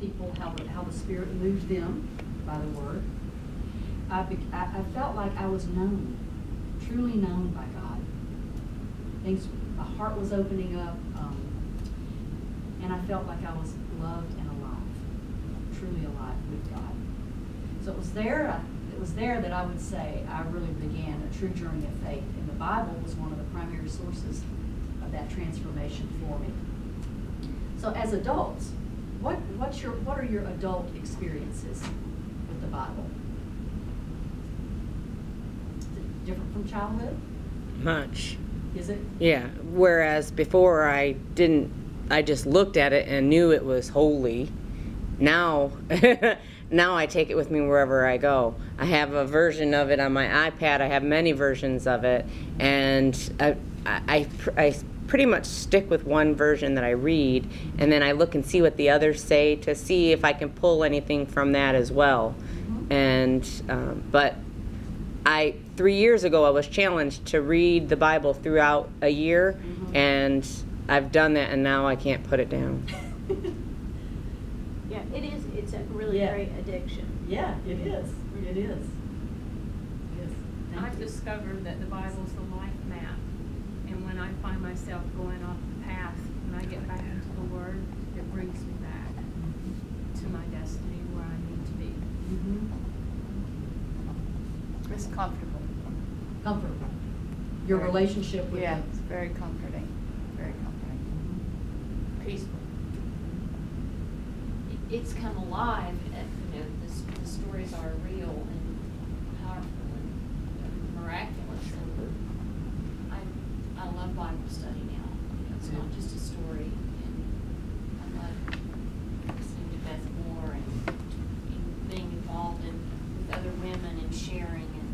people, how the Spirit moved them by the Word. I felt like I was known, truly known by God. My heart was opening up, and I felt like I was loved and alive, truly alive with God. So it was there that I would say I really began a true journey of faith, and the Bible was one of the primary sources of that transformation for me. So as adults, what are your adult experiences with the Bible? Is it different from childhood? Much. Is it? Yeah. Whereas before I just looked at it and knew it was holy. Now, now I take it with me wherever I go. I have a version of it on my iPad. I have many versions of it, and I pretty much stick with one version that I read, and then I look and see what the others say to see if I can pull anything from that as well. Mm-hmm. And but 3 years ago I was challenged to read the Bible throughout a year, mm-hmm. and I've done that, and now I can't put it down. Yeah, it is. It's a really great addiction. Yeah, it is. It is. I've discovered that the Bible's the life map, and when I find myself going off the path, when I get back into the Word, it brings me back to my destiny where I need to be. Mm-hmm. It's comfortable. Comfortable. Your relationship with Yeah, it. it's very comforting. Very comforting. Peaceful. It's come alive. The stories are real and powerful and miraculous. And I love Bible study now. It's not just a story. And I love listening to Beth Moore and being involved with other women and sharing. And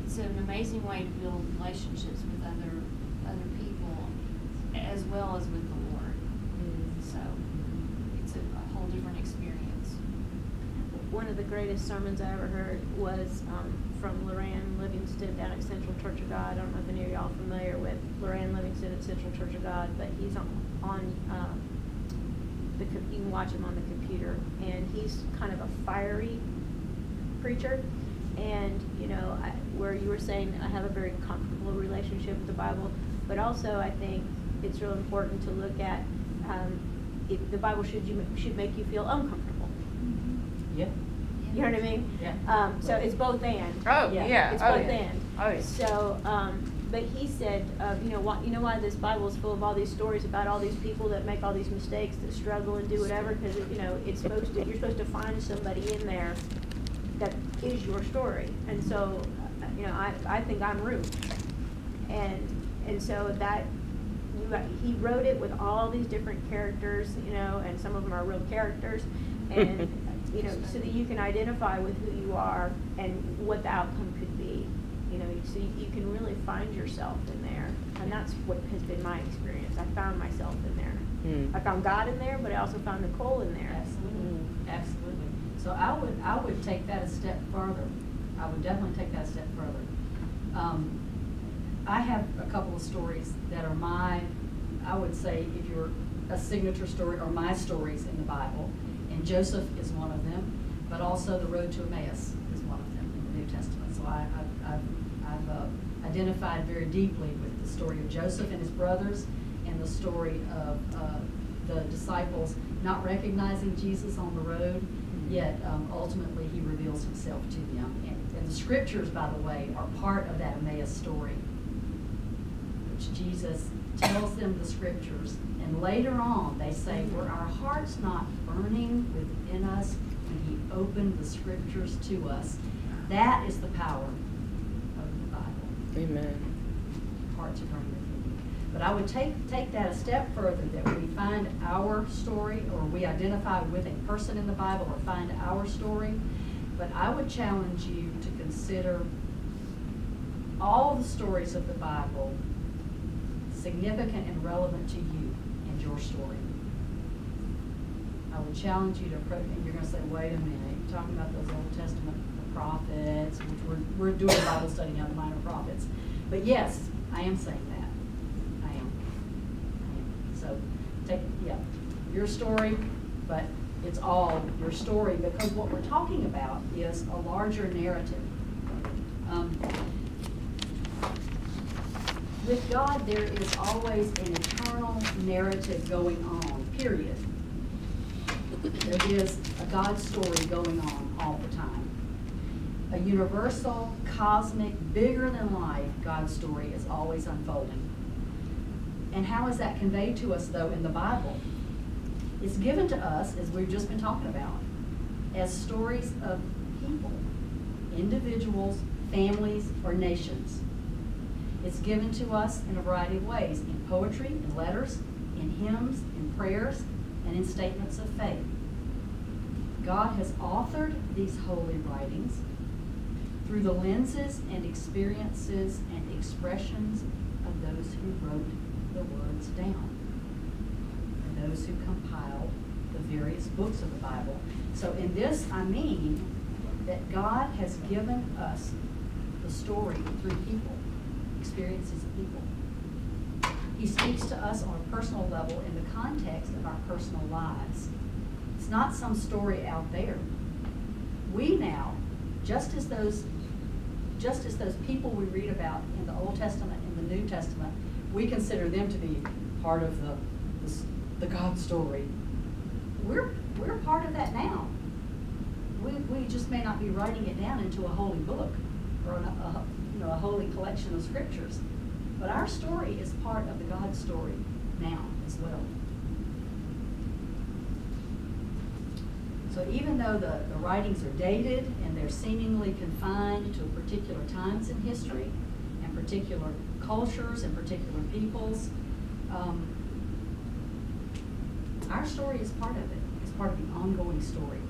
it's an amazing way to build relationships with other people as well as with the Lord. So it's a whole different experience. One of the greatest sermons I ever heard was from Lorraine Livingston down at Central Church of God. I don't know if any of y'all are familiar with Lorraine Livingston at Central Church of God, but he's on you can watch him on the computer, and he's kind of a fiery preacher. And where you were saying I have a very comfortable relationship with the Bible, but also I think it's real important to look at if the Bible should make you feel uncomfortable. Yeah. You know what I mean? Yeah. So it's both and. Oh, yeah. It's Oh, both yeah. and. Oh, yeah. So, but he said, why this Bible is full of all these stories about all these people that make all these mistakes, that struggle and do whatever, because it's you're supposed to find somebody in there that is your story. And so, I think I'm Ruth, and so that he wrote it with all these different characters, and some of them are real characters, and so that you can identify with who you are and what the outcome could be. So you can really find yourself in there, and that's what has been my experience. I found myself in there. I found God in there, but I also found Nicole in there. Absolutely. Absolutely. So I would take that a step further. I would definitely take that a step further. I have a couple of stories that are I would say, if you're a signature story, or my stories in the Bible, and Joseph is one of them, but also the road to Emmaus is one of them in the New Testament. So I've identified very deeply with the story of Joseph and his brothers, and the story of the disciples not recognizing Jesus on the road, yet ultimately he reveals himself to them. And the scriptures, by the way, are part of that Emmaus story, which Jesus tells them the scriptures. And later on, they say, were our hearts not burning within us when he opened the scriptures to us? That is the power of the Bible. Amen. Hearts are burning within you. But I would take that a step further, that we find our story, or we identify with a person in the Bible, or find our story. But I would challenge you to consider all the stories of the Bible significant and relevant to you and your story. I would challenge you to approach, and you're going to say, wait a minute, you're talking about those Old Testament prophets, which we're doing Bible study now, the minor prophets. But yes, I am saying that. I am. So take your story, but it's all your story, because what we're talking about is a larger narrative. With God, there is always an eternal narrative going on, period. There is a God story going on all the time. A universal, cosmic, bigger than life God story is always unfolding. And how is that conveyed to us, though, in the Bible? It's given to us, as we've just been talking about, as stories of people, individuals, families, or nations. It's given to us in a variety of ways, in poetry, in letters, in hymns, in prayers, and in statements of faith. God has authored these holy writings through the lenses and experiences and expressions of those who wrote the words down, and those who compiled the various books of the Bible. So in this, I mean that God has given us the story through people, experiences of people. He speaks to us on a personal level in the context of our personal lives. It's not some story out there. We now, just as those people we read about in the Old Testament and the New Testament, we consider them to be part of the God story. We're part of that now. We just may not be writing it down into a holy book or a holy collection of scriptures, but our story is part of the God story now as well. So even though the writings are dated and they're seemingly confined to particular times in history and particular cultures and particular peoples, our story is part of it. It's part of the ongoing story.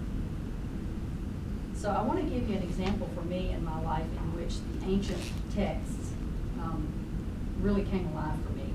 So I want to give you an example for me in my life in which the ancient texts really came alive for me.